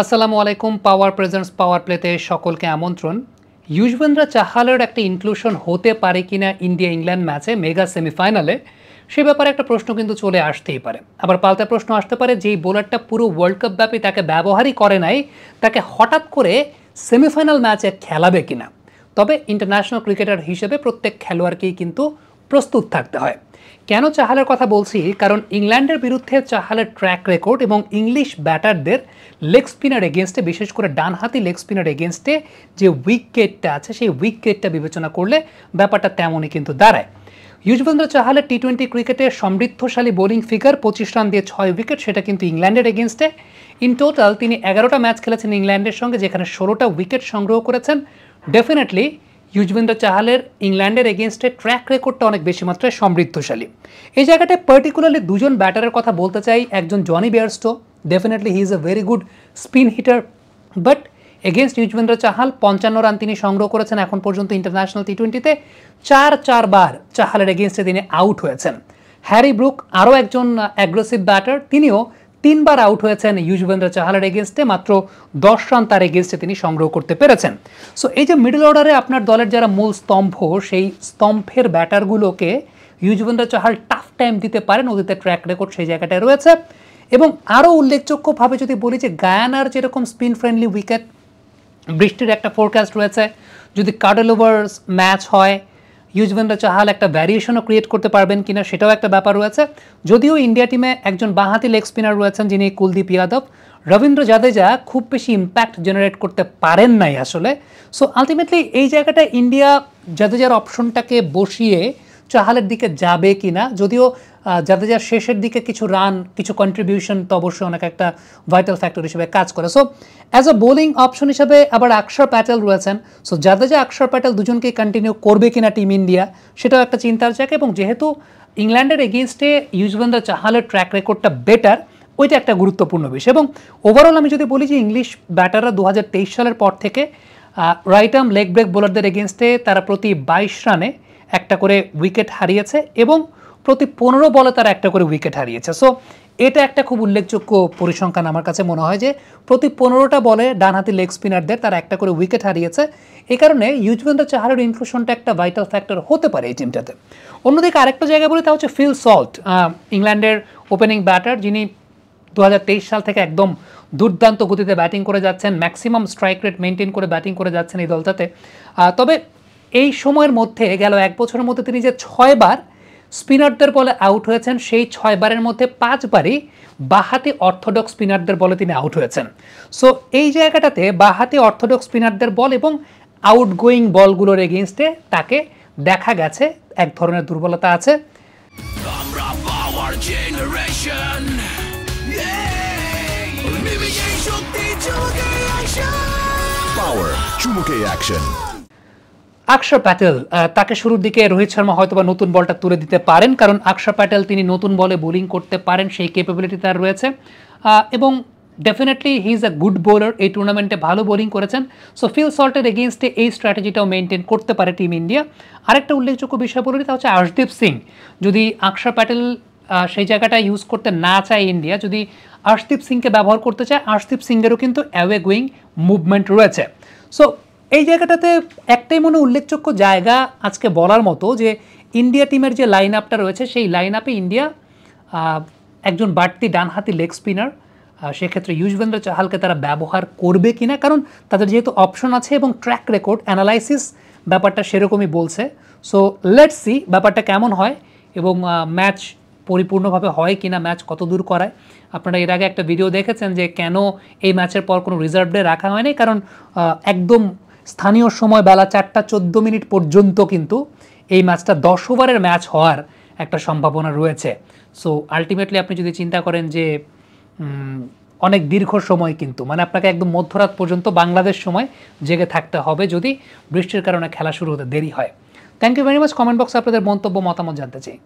আসসালামু আলাইকুম। পাওয়ার প্রেজেন্টস পাওয়ার প্লেতে সকলকে আমন্ত্রণ। যুজবেন্দ্র চাহালের একটা ইনক্লুশন হতে পারে কিনা ইন্ডিয়া ইংল্যান্ড ম্যাচে মেগা সেমিফাইনালে, সে ব্যাপারে একটা প্রশ্ন কিন্তু চলে আসতেই পারে। আবার পাল্টা প্রশ্ন আসতে পারে, যেই বোলারটা পুরো ওয়ার্ল্ড কাপ ব্যাপী তাকে ব্যবহারই করে নাই, তাকে হঠাৎ করে সেমিফাইনাল ম্যাচে খেলাবে কিনা। তবে ইন্টারন্যাশনাল ক্রিকেটার হিসেবে প্রত্যেক খেলোয়াড়কেই কিন্তু প্রস্তুত থাকতে হয়। কেন চাহালের কথা বলছি, কারণ ইংল্যান্ডের বিরুদ্ধে চাহালের ট্র্যাক রেকর্ড এবং ইংলিশ ব্যাটারদের লেগ স্পিনার এগেনস্টে, বিশেষ করে ডানহাতি লেগ স্পিনার এগেনস্টে যে উইকেটটা আছে, সেই উইকেটটা বিবেচনা করলে ব্যাপারটা তেমনই কিন্তু দাঁড়ায়। যুজবেন্দ্র চাহালের টি-20 ক্রিকেটের সমৃদ্ধশালী বোলিং ফিগার, 25 রান দিয়ে 6 উইকেট, সেটা কিন্তু ইংল্যান্ডের এগেনস্টে। ইন টোটাল তিনি 11টা ম্যাচ খেলেছেন ইংল্যান্ডের সঙ্গে, যেখানে 16টা উইকেট সংগ্রহ করেছেন। ডেফিনেটলি যুজবেন্দ্র চাহালের ইংল্যান্ডের এগেনস্টে ট্র্যাক রেকর্ডটা অনেক বেশি মাত্রায় সমৃদ্ধশালী। এই জায়গাটায় পার্টিকুলারলি দুজন ব্যাটারের কথা বলতে চাই। একজন Jonny Bairstow, definitely he is a very good spin hitter, but against Yuzvendra Chahal 55 run তিনি সংগ্রহ করেছেন এখন পর্যন্ত ইন্টারন্যাশনাল টি-20তে। চারবার চাহালের এগেনস্টে তিনি আউট হয়েছেন। হ্যারি ব্রুক আরও একজন অ্যাগ্রেসিভ ব্যাটার, তিনিও 3বার আউট হয়েছেন যুজবেন্দ্র চাহালের এগেনস্টে, মাত্র 10 রান তার এগেনস্টে তিনি সংগ্রহ করতে পেরেছেন। সো এই যে মিডল অর্ডারে আপনার দলের যারা মূল স্তম্ভ, সেই স্তম্ভের ব্যাটারগুলোকে যুজবেন্দ্র চাহাল টাফ টাইম দিতে পারেন, অতীতে ট্র্যাক রেকর্ড সেই জায়গাটায় রয়েছে। এবং আরও উল্লেখযোগ্যভাবে যদি বলি যে গায়ানার যেরকম স্পিন ফ্রেন্ডলি উইকেট, বৃষ্টির একটা ফোরকাস্ট রয়েছে, যদি কাডল ওভার্স ম্যাচ হয় যুজবেন্দ্র চাহাল একটা ভ্যারিয়েশনও ক্রিয়েট করতে পারবেন কিনা সেটাও একটা ব্যাপার রয়েছে। যদিও ইন্ডিয়া টিমে একজন বাঁহাতি লেগ স্পিনার রয়েছেন যিনি কুলদীপ যাদব, রবীন্দ্র জাদেজা খুব বেশি ইম্প্যাক্ট জেনারেট করতে পারেন নাই আসলে। সো আলটিমেটলি এই জায়গাটায় ইন্ডিয়া জাদেজার অপশনটাকে বসিয়ে চাহালের দিকে যাবে কিনা, যদিও জাদেজার শেষের দিকে কিছু রান, কিছু কন্ট্রিবিউশন তো অবশ্যই অনেক একটা ভাইটাল ফ্যাক্টর হিসেবে কাজ করে। So as a bowling option হিসেবে আবার আকসার প্যাটেল রয়েছেন। সো জাদেজা আকসার প্যাটেল দুজনকেই কন্টিনিউ করবে কিনা টিম ইন্ডিয়া, সেটাও একটা চিন্তার জায়গা। এবং যেহেতু ইংল্যান্ডের এগেনস্টে যুজবেন্দ্র চাহালের ট্র্যাক রেকর্ডটা বেটার, ওইটা একটা গুরুত্বপূর্ণ বিষয়। এবং ওভারঅল আমি যদি বলি যে ইংলিশ ব্যাটাররা 2023 সালের পর থেকে রাইট আর্ম লেগ ব্রেক বোলারদের এগেনস্টে তারা প্রতি 22 রানে একটা করে উইকেট হারিয়েছে এবং প্রতি 15 বলে তারা একটা করে উইকেট হারিয়েছে। সো এটা একটা খুব উল্লেখযোগ্য পরিসংখ্যান আমার কাছে মনে হয় যে প্রতি 15টা বলে ডানহাতি লেগ স্পিনারদের তারা একটা করে উইকেট হারিয়েছে। এই কারণে যুজবেন্দ্র চাহালের ইনক্লুশনটা একটা ভাইটাল ফ্যাক্টর হতে পারে এই টিমটাতে। অন্যদিকে আরেকটা জায়গা বলি, তা হচ্ছে ফিল সল্ট, ইংল্যান্ডের ওপেনিং ব্যাটার, যিনি 2023 সাল থেকে একদম দুর্দান্ত গতিতে ব্যাটিং করে যাচ্ছেন, ম্যাক্সিমাম স্ট্রাইক রেট মেনটেন করে ব্যাটিং করে যাচ্ছেন এই দলটাতে। তবে এই সময়ের মধ্যে গেল 1 বছরের মধ্যে তিনি যে 6বার স্পিনারদের বলে আউট হয়েছেন, সেই 6বারের মধ্যে 5বারই বাঁহাতি অর্থোডক্স স্পিনারদের বলে তিনি আউট হয়েছেন। সো এই জায়গাটাতে বাঁহাতি অর্থোডক্স স্পিনারদের বল এবং আউটগোয়িং বলগুলোর এগেনস্টে তাকে দেখা গেছে এক ধরনের দুর্বলতা আছে। আকসার প্যাটেল, তাকে শুরুর দিকে রোহিত শর্মা হয়তো বা নতুন বলটা তুলে দিতে পারেন, কারণ আকসার প্যাটেল তিনি নতুন বলে বোলিং করতে পারেন, সেই ক্যাপাবিলিটি তার রয়েছে। এবং definitely he is a good bowler, এই টুর্নামেন্টে ভালো বোলিং করেছেন। সো ফিল সল্টের এগেনস্টে এই স্ট্র্যাটেজিটাও মেনটেন করতে পারে টিম ইন্ডিয়া। আরেকটা উল্লেখযোগ্য বিষয় বলি, তা হচ্ছে আর্শদীপ সিং। যদি আকসার প্যাটেল সেই জায়গাটা ইউজ করতে না চায় ইন্ডিয়া, যদি আর্শদীপ সিংকে ব্যবহার করতে চায়, আর্শদীপ সিংয়েরও কিন্তু অ্যাওয়ে গোয়িং মুভমেন্ট রয়েছে। সো এই জায়গাটাতে একটাই মনে উল্লেখযোগ্য জায়গা আজকে বলার মতো যে ইন্ডিয়া টিমের যে লাইন আপটা রয়েছে, সেই লাইন আপে ইন্ডিয়া একজন বাড়তি ডানহাতি লেগ স্পিনার, সেক্ষেত্রে যুজবেন্দ্র চাহালকে তারা ব্যবহার করবে কিনা, কারণ তাদের যেহেতু অপশন আছে এবং ট্র্যাক রেকর্ড অ্যানালাইসিস ব্যাপারটা সেরকমই বলছে। সো লেটস সি ব্যাপারটা কেমন হয় এবং ম্যাচ পরিপূর্ণভাবে হয় কিনা, ম্যাচ কত দূর করায়। আপনারা এর আগে একটা ভিডিও দেখেছেন যে কেন এই ম্যাচের পর কোনো রিজার্ভ ডে রাখা হয়নি, কারণ একদম স্থানীয় সময় বেলা 4:14 পর্যন্ত কিন্তু এই ম্যাচটা 10 ওভারের ম্যাচ হওয়ার একটা সম্ভাবনা রয়েছে। সো আলটিমেটলি আপনি যদি চিন্তা করেন যে অনেক দীর্ঘ সময়, কিন্তু মানে আপনাকে একদম মধ্যরাত পর্যন্ত বাংলাদেশ সময় জেগে থাকতে হবে যদি বৃষ্টির কারণে খেলা শুরু হতে দেরি হয়। Thank you very much. Comment বক্সে আপনাদের মন্তব্য মতামত জানতে চাই।